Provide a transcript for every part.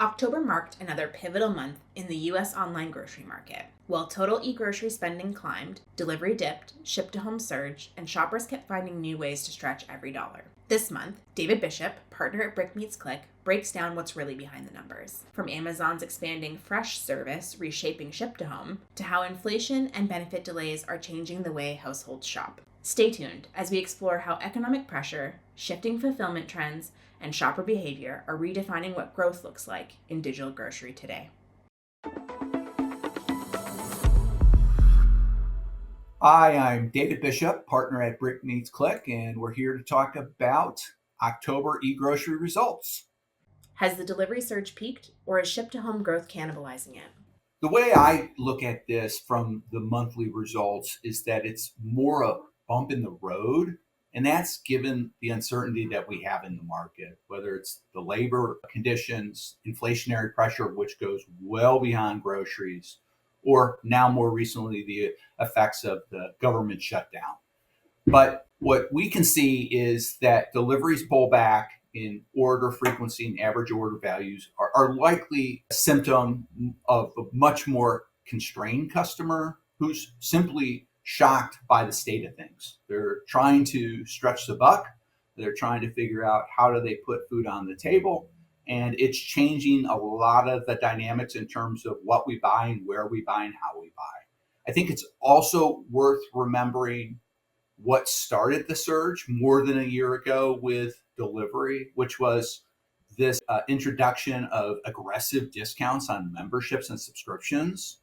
October marked another pivotal month in the U.S. online grocery market. While total eGrocery spending climbed, delivery dipped, ship to home surged, and shoppers kept finding new ways to stretch every dollar. This month, David Bishop, partner at Brick Meets Click, breaks down what's really behind the numbers. From Amazon's expanding fresh service, reshaping ship to home, to how inflation and benefit delays are changing the way households shop. Stay tuned as we explore how economic pressure, shifting fulfillment trends, and shopper behavior are redefining what growth looks like in digital grocery today. Hi, I'm David Bishop, partner at Brick Meets Click, and we're here to talk about October eGrocery results. Has the delivery surge peaked, or is ship-to-home growth cannibalizing it? The way I look at this from the monthly results is that it's more a bump in the road, and that's given the uncertainty that we have in the market, whether it's the labor conditions, inflationary pressure, which goes well beyond groceries, or now more recently, the effects of the government shutdown. But what we can see is that deliveries pull back in order frequency and average order values are likely a symptom of a much more constrained customer who's simply shocked by the state of things. They're trying to stretch the buck. They're trying to figure out how do they put food on the table. And it's changing a lot of the dynamics in terms of what we buy and where we buy and how we buy. I think it's also worth remembering what started the surge more than a year ago with delivery, which was this introduction of aggressive discounts on memberships and subscriptions.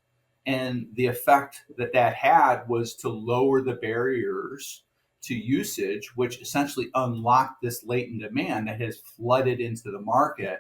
And the effect that that had was to lower the barriers to usage, which essentially unlocked this latent demand that has flooded into the market.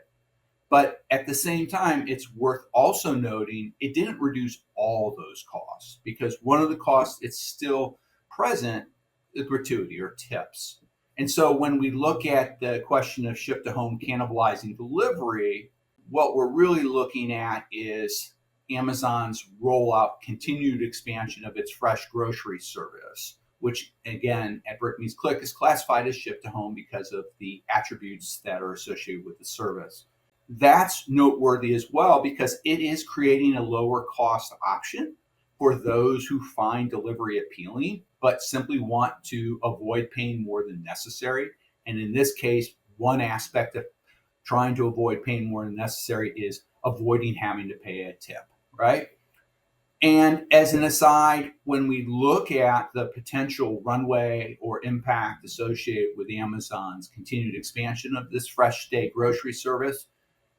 But at the same time, it's worth also noting it didn't reduce all those costs, because one of the costs it's still present is gratuity or tips. And so when we look at the question of ship to home cannibalizing delivery, what we're really looking at is Amazon's rollout, continued expansion of its fresh grocery service, which again at Brick Meets Click is classified as ship to home because of the attributes that are associated with the service. That's noteworthy as well because it is creating a lower cost option for those who find delivery appealing, but simply want to avoid paying more than necessary. And in this case, one aspect of trying to avoid paying more than necessary is avoiding having to pay a tip, right? And as an aside, when we look at the potential runway or impact associated with Amazon's continued expansion of this fresh day grocery service,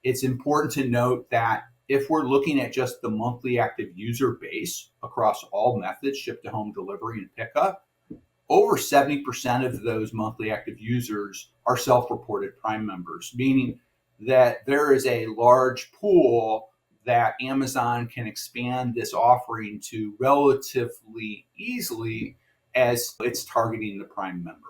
it's important to note that if we're looking at just the monthly active user base across all methods, ship to home, delivery, and pickup, over 70% of those monthly active users are self-reported Prime members, meaning that there is a large pool that Amazon can expand this offering to relatively easily as it's targeting the Prime member.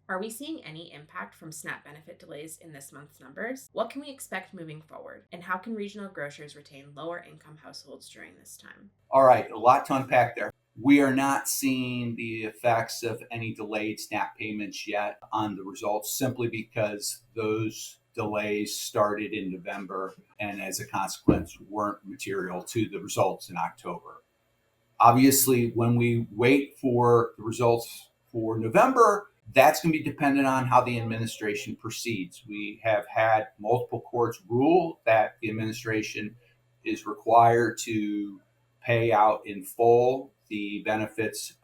Are we seeing any impact from SNAP benefit delays in this month's numbers? What can we expect moving forward? And how can regional grocers retain lower income households during this time? All right, a lot to unpack there. We are not seeing the effects of any delayed SNAP payments yet on the results simply because those delays started in November and as a consequence weren't material to the results in October. Obviously, when we wait for the results for November, that's going to be dependent on how the administration proceeds. We have had multiple courts rule that the administration is required to pay out in full the benefits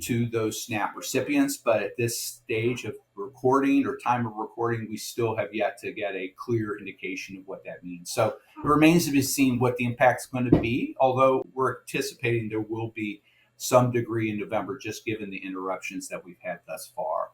to those SNAP recipients. But at this stage of recording or time of recording, we still have yet to get a clear indication of what that means. So it remains to be seen what the impact is going to be, although we're anticipating there will be some degree in November, just given the interruptions that we've had thus far.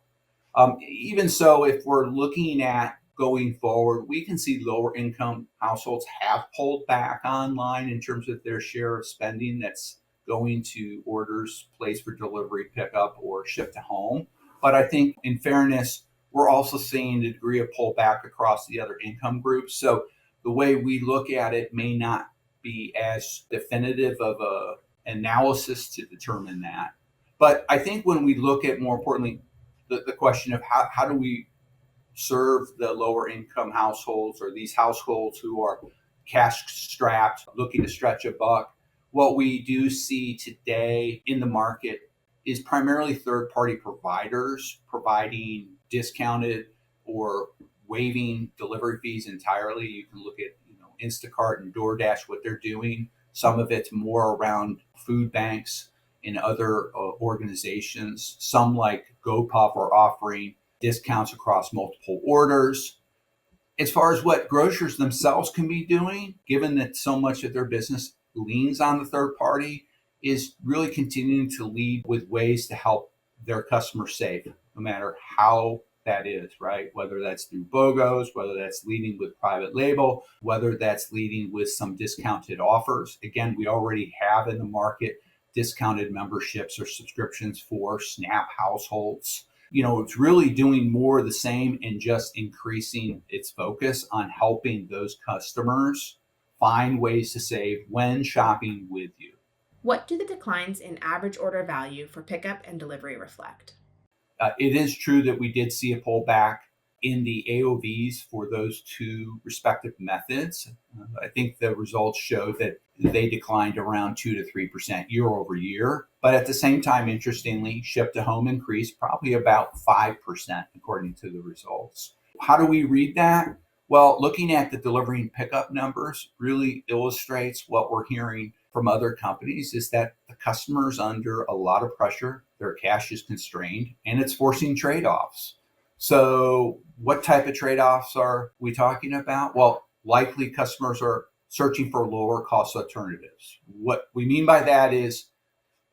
Even so, if we're looking at going forward, we can see lower income households have pulled back online in terms of their share of spending that's going to orders placed for delivery, pickup, or ship to home. But I think in fairness, we're also seeing a degree of pullback across the other income groups. So the way we look at it may not be as definitive of a analysis to determine that. But I think when we look at, more importantly, the question of how do we serve the lower income households or these households who are cash strapped, looking to stretch a buck. What we do see today in the market is primarily third party providers providing discounted or waiving delivery fees entirely. You can look at Instacart and DoorDash, what they're doing. Some of it's more around food banks and other organizations. Some like GoPuff are offering discounts across multiple orders. As far as what grocers themselves can be doing, given that so much of their business leans on the third party, is really continuing to lead with ways to help their customers save, no matter how that is, right? Whether that's through BOGOs, whether that's leading with private label, whether that's leading with some discounted offers. Again, we already have in the market discounted memberships or subscriptions for SNAP households. It's really doing more of the same and just increasing its focus on helping those customers find ways to save when shopping with you. What do the declines in average order value for pickup and delivery reflect? It is true that we did see a pullback in the AOVs for those two respective methods. I think the results show that they declined around 2 to 3% year over year. But at the same time, interestingly, ship to home increased probably about 5% according to the results. How do we read that? Well, looking at the delivery and pickup numbers really illustrates what we're hearing from other companies is that the customer's under a lot of pressure, their cash is constrained, and it's forcing trade-offs. So what type of trade-offs are we talking about? Well, likely customers are searching for lower cost alternatives. What we mean by that is,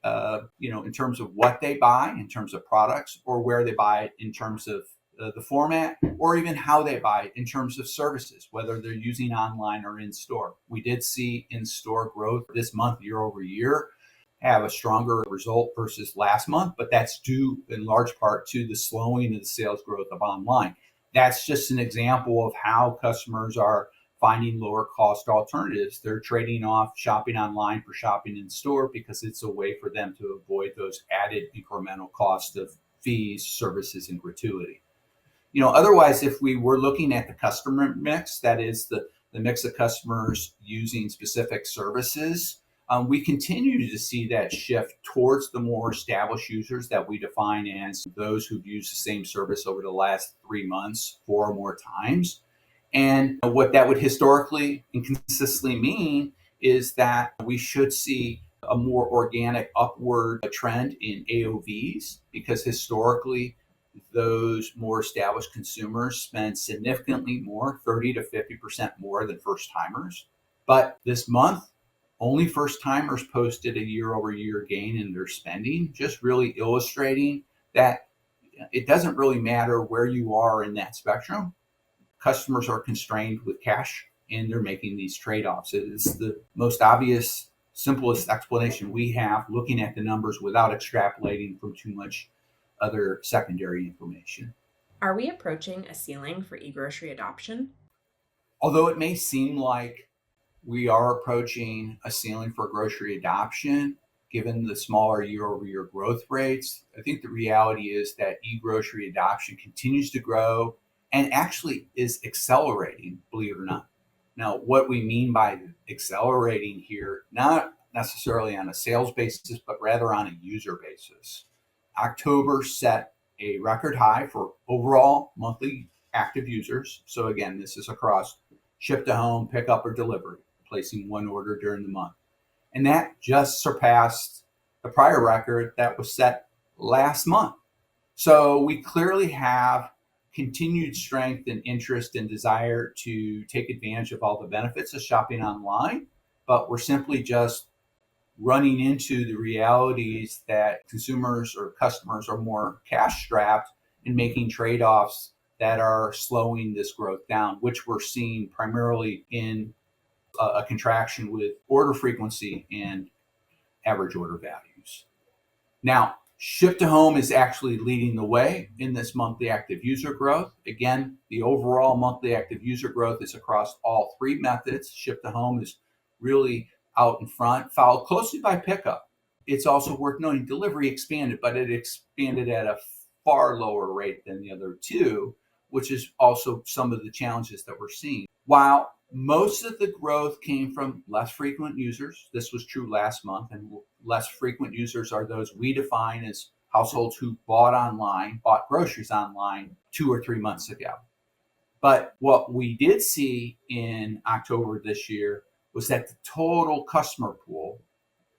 in terms of what they buy, in terms of products, or where they buy it in terms of the format, or even how they buy it in terms of services, whether they're using online or in store. We did see in-store growth this month year over year have a stronger result versus last month, but that's due in large part to the slowing of the sales growth of online. That's just an example of how customers are finding lower cost alternatives. They're trading off shopping online for shopping in store because it's a way for them to avoid those added incremental costs of fees, services, and gratuity. Otherwise, if we were looking at the customer mix, that is the mix of customers using specific services, we continue to see that shift towards the more established users that we define as those who've used the same service over the last 3 months, 4 or more times. And what that would historically and consistently mean is that we should see a more organic upward trend in AOVs because historically, those more established consumers spend significantly more, 30 to 50% more than first timers. But this month, only first timers posted a year over year gain in their spending, just really illustrating that it doesn't really matter where you are in that spectrum. Customers are constrained with cash and they're making these trade-offs. It's the most obvious, simplest explanation we have looking at the numbers without extrapolating from too much other secondary information. Are we approaching a ceiling for eGrocery adoption? Although it may seem like we are approaching a ceiling for grocery adoption, given the smaller year-over-year growth rates, I think the reality is that eGrocery adoption continues to grow and actually is accelerating, believe it or not. Now, what we mean by accelerating here, not necessarily on a sales basis, but rather on a user basis. October set a record high for overall monthly active users. So again, this is across ship to home, pickup, or delivery, placing one order during the month. And that just surpassed the prior record that was set last month. So we clearly have continued strength and interest and desire to take advantage of all the benefits of shopping online, but we're simply just running into the realities that consumers or customers are more cash strapped and making trade-offs that are slowing this growth down, which we're seeing primarily in a contraction with order frequency and average order values. Now, ship to home is actually leading the way in this monthly active user growth. Again, the overall monthly active user growth is across all 3 methods. Ship to home is really out in front, followed closely by pickup. It's also worth noting delivery expanded, but it expanded at a far lower rate than the other 2, which is also some of the challenges that we're seeing. While most of the growth came from less frequent users, this was true last month, and less frequent users are those we define as households who bought groceries online 2 or 3 months ago. But what we did see in October this year was that the total customer pool,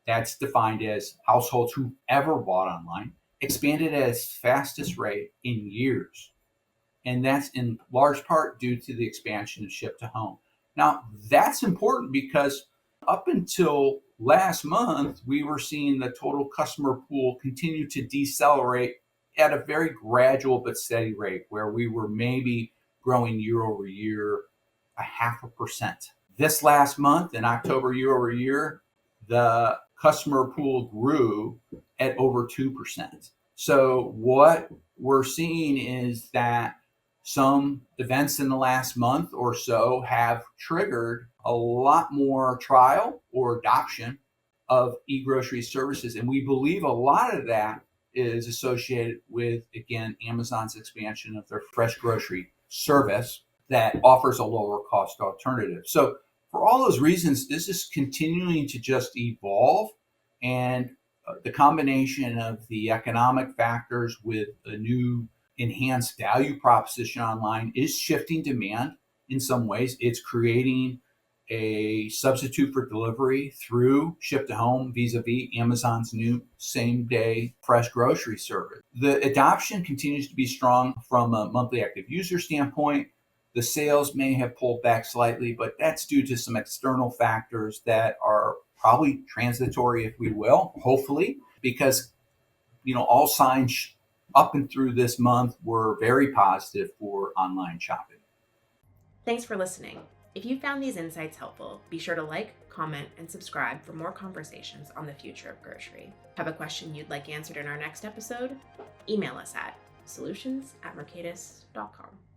that's defined as households who ever bought online, expanded at its fastest rate in years. And that's in large part due to the expansion of ship to home. Now, that's important because up until last month, we were seeing the total customer pool continue to decelerate at a very gradual but steady rate, where we were maybe growing year over year 0.5%. This last month in October, year over year, the customer pool grew at over 2%. So what we're seeing is that some events in the last month or so have triggered a lot more trial or adoption of eGrocery services. And we believe a lot of that is associated with, again, Amazon's expansion of their fresh grocery service that offers a lower cost alternative. So for all those reasons, this is continuing to just evolve. And the combination of the economic factors with a new enhanced value proposition online is shifting demand in some ways. It's creating a substitute for delivery through ship to home vis-a-vis Amazon's new same day fresh grocery service. The adoption continues to be strong from a monthly active user standpoint. The sales may have pulled back slightly, but that's due to some external factors that are probably transitory, if we will, hopefully, because all signs up and through this month were very positive for online shopping. Thanks for listening. If you found these insights helpful, be sure to like, comment, and subscribe for more conversations on the future of grocery. Have a question you'd like answered in our next episode? Email us at solutions@mercatus.com.